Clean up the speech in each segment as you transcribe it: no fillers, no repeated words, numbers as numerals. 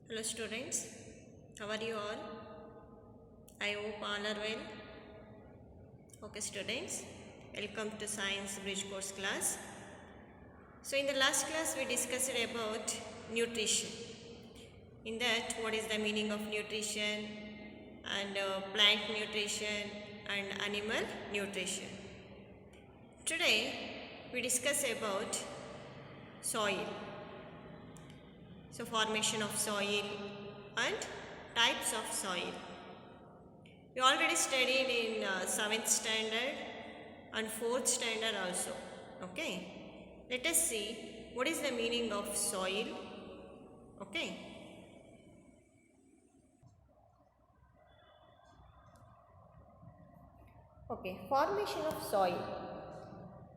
Hello students, how are you all? I hope all are well. Okay students, welcome to Science Bridge Course class. So in the last class we discussed about nutrition. In that what is the meaning of nutrition and plant nutrition and animal nutrition. Today we discuss about soil. So formation of soil and types of soil. We already studied in 7th standard and 4th standard also. Okay. Let us see what is the meaning of soil. Okay. Okay. Formation of soil.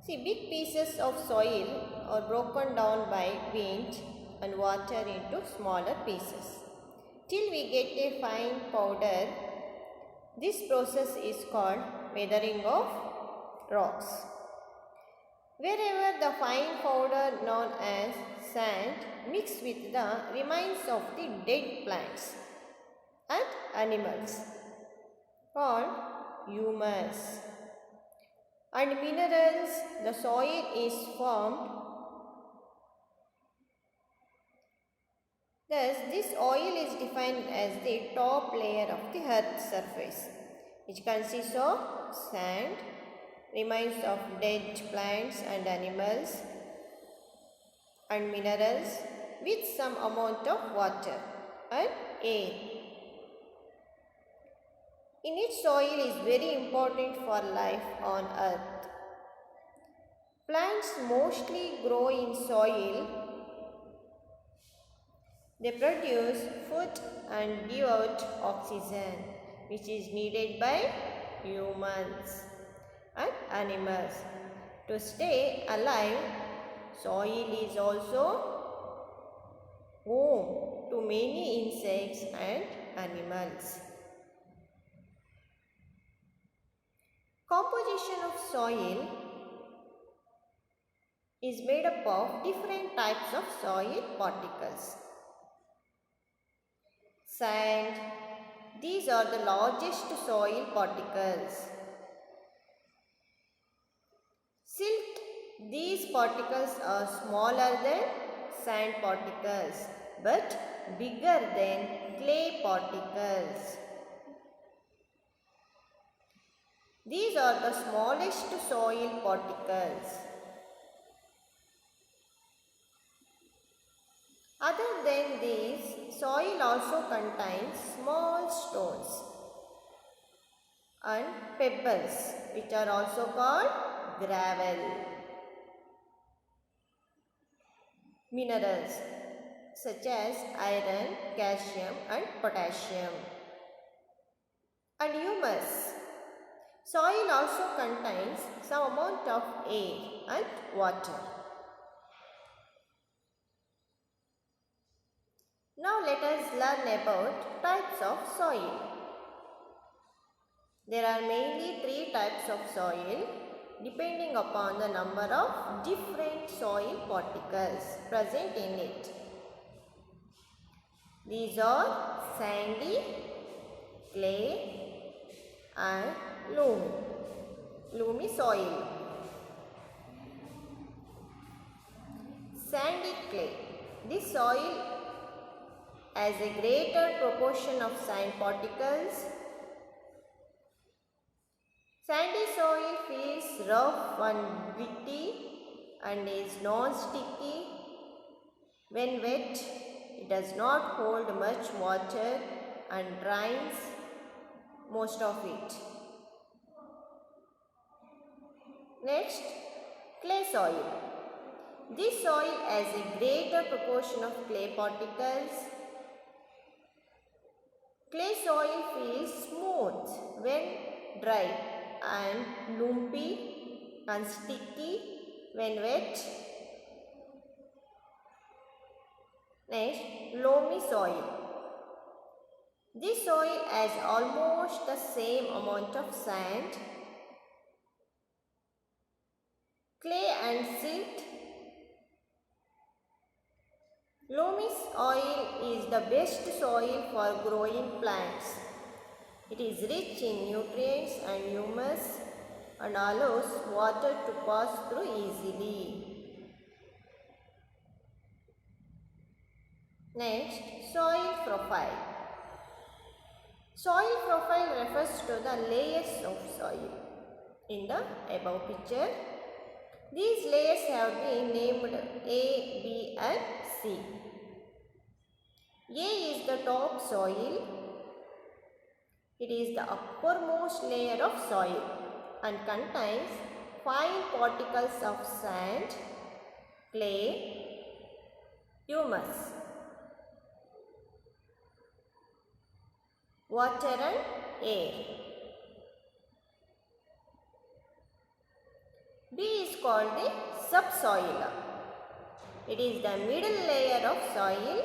See, big pieces of soil are broken down by wind and water into smaller pieces till we get a fine powder. This process is called weathering of rocks. Wherever the fine powder known as sand mixed with the remains of the dead plants and animals called humus and minerals, the soil is formed. Thus, this oil is defined as the top layer of the earth's surface, which consists of sand, remains of dead plants and animals, and minerals with some amount of water and air. In each soil is very important for life on earth. Plants mostly grow in soil. They produce food and give out oxygen, which is needed by humans and animals. To stay alive, soil is also home to many insects and animals. Composition of soil is made up of different types of soil particles. Sand, these are the largest soil particles. Silt, these particles are smaller than sand particles but bigger than clay particles. These are the smallest soil particles. Other than these, soil also contains small stones and pebbles, which are also called gravel. Minerals such as iron, calcium and potassium. And humus. Soil also contains some amount of air and water. Now let us learn about types of soil. There are mainly 3 types of soil depending upon the number of different soil particles present in it. These are sandy, clay and loamy soil. Sandy clay. This soil has a greater proportion of sand particles. Sandy soil feels rough and gritty and is non-sticky. When wet, it does not hold much water and drains most of it. Next, clay soil. This soil has a greater proportion of clay particles. Clay soil feels smooth when dry and lumpy and sticky when wet. Next, loamy soil. This soil has almost the same amount of sand, clay and silt. Loamy soil is the best soil for growing plants. It is rich in nutrients and humus and allows water to pass through easily. Next, soil profile. Soil profile refers to the layers of soil. In the above picture, these layers have been named A, B and C. A is the top soil. It is the uppermost layer of soil and contains fine particles of sand, clay, humus, water and air. B is called the subsoil. It is the middle layer of soil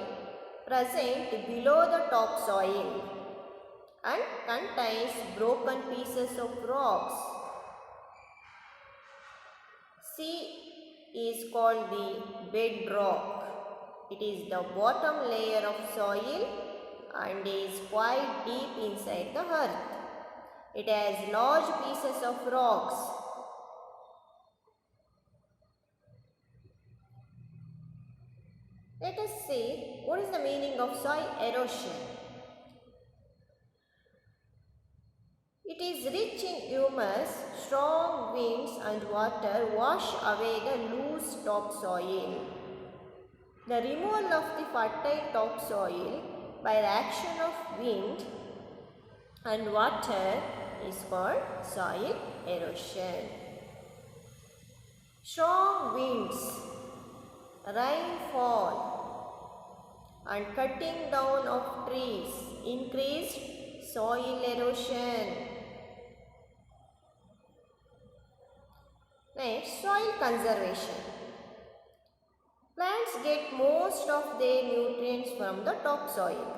present below the topsoil and contains broken pieces of rocks. C is called the bedrock. It is the bottom layer of soil and is quite deep inside the earth. It has large pieces of rocks. Let us see what is the meaning of soil erosion. It is rich in humus. Strong winds and water wash away the loose topsoil. The removal of the fertile topsoil by the action of wind and water is called soil erosion. Strong winds, rainfall and cutting down of trees increased soil erosion. Next, soil conservation. Plants get most of their nutrients from the topsoil.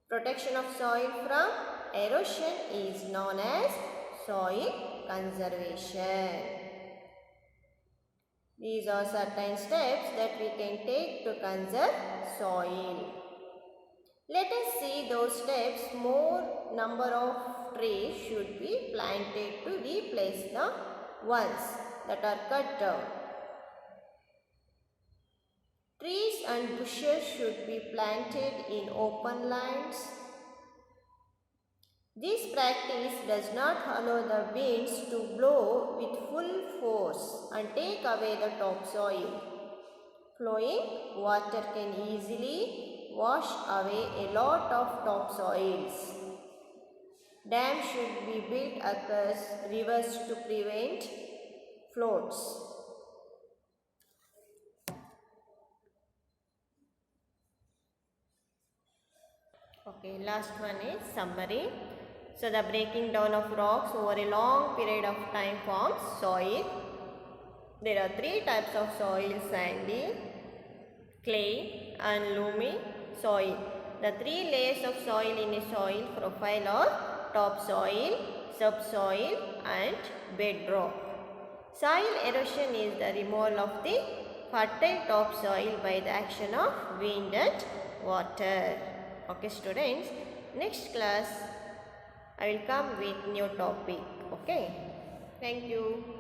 Protection of soil from erosion is known as soil conservation. These are certain steps that we can take to conserve soil. Let us see those steps. More number of trees should be planted to replace the ones that are cut down. Trees and bushes should be planted in open lands. This practice does not allow the winds to blow with full force and take away the topsoil. Flowing water can easily wash away a lot of topsoils. Dams should be built across rivers to prevent floods. Okay, last one is summary. So the breaking down of rocks over a long period of time forms soil. There are three types of soil: sandy, clay and loamy soil. The three layers of soil in a soil profile are topsoil, subsoil and bedrock. Soil erosion is the removal of the fertile topsoil by the action of wind and water. Okay students, next class I will come with new topic. Okay, thank you.